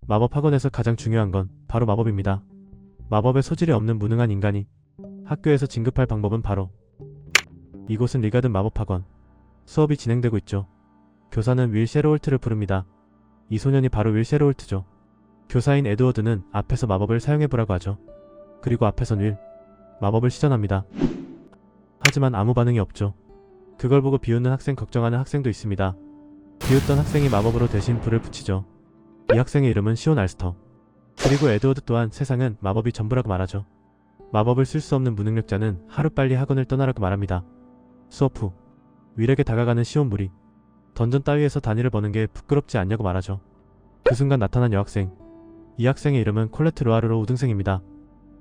마법 학원에서 가장 중요한 건 바로 마법입니다. 마법에 소질이 없는 무능한 인간이 학교에서 진급할 방법은 바로 이곳은 리가든 마법학원. 수업이 진행되고 있죠. 교사는 윌 셰로홀트를 부릅니다. 이 소년이 바로 윌 셰로홀트죠. 교사인 에드워드는 앞에서 마법을 사용해보라고 하죠. 그리고 앞에선 윌 마법을 시전합니다. 하지만 아무 반응이 없죠. 그걸 보고 비웃는 학생, 걱정하는 학생도 있습니다. 비웃던 학생이 마법으로 대신 불을 붙이죠. 이 학생의 이름은 시온 알스터. 그리고 에드워드 또한 세상은 마법이 전부라고 말하죠. 마법을 쓸 수 없는 무능력자는 하루빨리 학원을 떠나라고 말합니다. 수업 후 윌에게 다가가는 시온 무리. 던전 따위에서 단위를 버는 게 부끄럽지 않냐고 말하죠. 그 순간 나타난 여학생. 이 학생의 이름은 콜레트 로아르로 우등생입니다.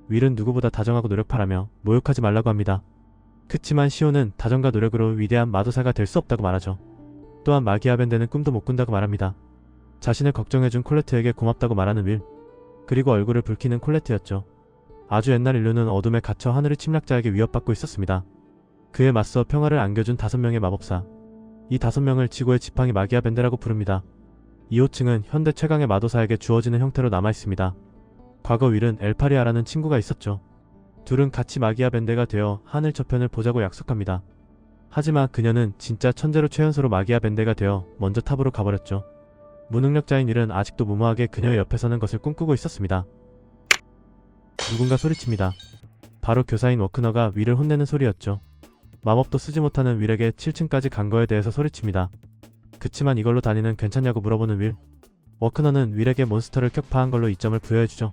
윌은 누구보다 다정하고 노력파라며 모욕하지 말라고 합니다. 그치만 시온은 다정과 노력으로 위대한 마도사가 될 수 없다고 말하죠. 또한 마기아 밴드는 꿈도 못 꾼다고 말합니다. 자신을 걱정해준 콜레트에게 고맙다고 말하는 윌. 그리고 얼굴을 붉히는 콜레트였죠. 아주 옛날 인류는 어둠에 갇혀 하늘의 침략자에게 위협받고 있었습니다. 그에 맞서 평화를 안겨준 5명의 마법사. 이 5명을 지구의 지팡이 마기아 밴드라고 부릅니다. 이 호칭은 현대 최강의 마도사에게 주어지는 형태로 남아있습니다. 과거 윌은 엘파리아라는 친구가 있었죠. 둘은 같이 마기아 밴드가 되어 하늘 저편을 보자고 약속합니다. 하지만 그녀는 진짜 천재로 최연소로 마기아 밴드가 되어 먼저 탑으로 가버렸죠. 무능력자인 윌은 아직도 무모하게 그녀의 옆에 서는 것을 꿈꾸고 있었습니다. 누군가 소리칩니다. 바로 교사인 워크너가 윌을 혼내는 소리였죠. 마법도 쓰지 못하는 윌에게 7층까지 간 거에 대해서 소리칩니다. 그치만 이걸로 다니는 괜찮냐고 물어보는 윌. 워크너는 윌에게 몬스터를 격파한 걸로 이점을 부여해주죠.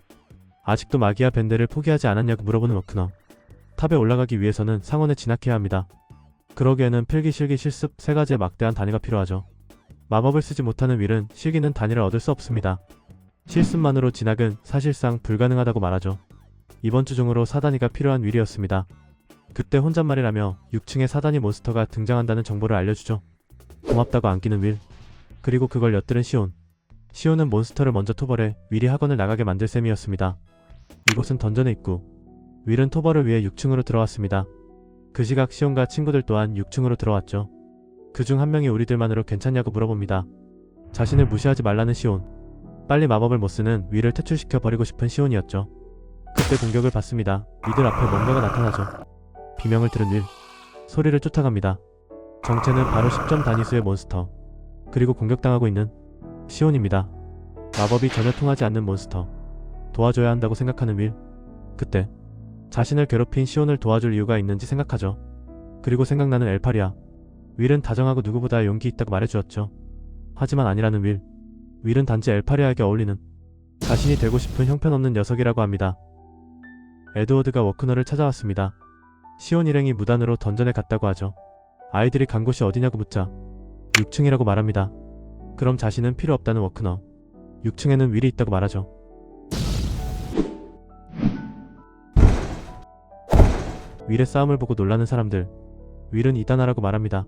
아직도 마기아 밴드를 포기하지 않았냐고 물어보는 워크너. 탑에 올라가기 위해서는 상원에 진학해야 합니다. 그러기에는 필기, 실기, 실습 3가지의 막대한 단위가 필요하죠. 마법을 쓰지 못하는 윌은 실기는 단위를 얻을 수 없습니다. 실습만으로 진학은 사실상 불가능하다고 말하죠. 이번 주 중으로 4단위가 필요한 윌이었습니다. 그때 혼잣말이라며 6층에 4단위 몬스터가 등장한다는 정보를 알려주죠. 고맙다고 안기는 윌. 그리고 그걸 엿들은 시온. 시온은 몬스터를 먼저 토벌해 윌이 학원을 나가게 만들 셈이었습니다. 이곳은 던전의 입구. 윌은 토벌을 위해 6층으로 들어왔습니다. 그 시각 시온과 친구들 또한 6층으로 들어왔죠. 그중 한 명이 우리들만으로 괜찮냐고 물어봅니다. 자신을 무시하지 말라는 시온. 빨리 마법을 못쓰는 윌을 퇴출시켜 버리고 싶은 시온이었죠. 그때 공격을 받습니다. 이들 앞에 뭔가가 나타나죠. 비명을 들은 윌. 소리를 쫓아갑니다. 정체는 바로 10점 단위수의 몬스터. 그리고 공격당하고 있는 시온입니다. 마법이 전혀 통하지 않는 몬스터. 도와줘야 한다고 생각하는 윌. 그때 자신을 괴롭힌 시온을 도와줄 이유가 있는지 생각하죠. 그리고 생각나는 엘파리아. 윌은 다정하고 누구보다 용기 있다고 말해주었죠. 하지만 아니라는 윌. 윌은 단지 엘파리아에게 어울리는 자신이 되고 싶은 형편없는 녀석이라고 합니다. 에드워드가 워크너를 찾아왔습니다. 시온 일행이 무단으로 던전에 갔다고 하죠. 아이들이 간 곳이 어디냐고 묻자 6층이라고 말합니다. 그럼 자신은 필요 없다는 워크너. 6층에는 윌이 있다고 말하죠. 윌의 싸움을 보고 놀라는 사람들. 윌은 이단아라고 말합니다.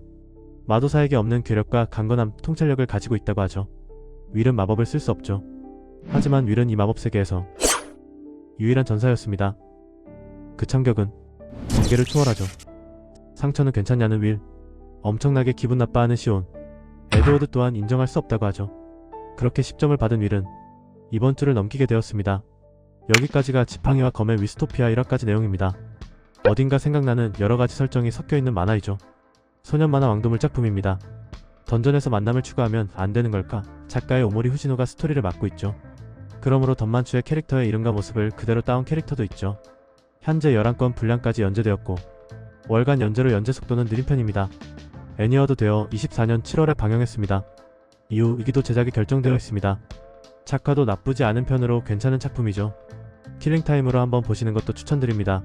마도사에게 없는 괴력과 강건함, 통찰력을 가지고 있다고 하죠. 윌은 마법을 쓸 수 없죠. 하지만 윌은 이 마법 세계에서 유일한 전사였습니다. 그 참격은 번개를 초월하죠. 상처는 괜찮냐는 윌. 엄청나게 기분 나빠하는 시온. 에드워드 또한 인정할 수 없다고 하죠. 그렇게 10점을 받은 윌은 이번 주를 넘기게 되었습니다. 여기까지가 지팡이와 검의 위스토피아 1화까지 내용입니다. 어딘가 생각나는 여러가지 설정이 섞여있는 만화이죠. 소년 만화 왕도물 작품입니다. 던전에서 만남을 추가하면 안되는 걸까? 작가의 오모리 후지노가 스토리를 맡고 있죠. 그러므로 던만추의 캐릭터의 이름과 모습을 그대로 따온 캐릭터도 있죠. 현재 11건 분량까지 연재되었고 월간 연재로 연재 속도는 느린 편입니다. 애니어도 되어 24년 7월에 방영했습니다. 이후 2기도 제작이 결정되어 있습니다. 작화도 나쁘지 않은 편으로 괜찮은 작품이죠. 킬링타임으로 한번 보시는 것도 추천드립니다.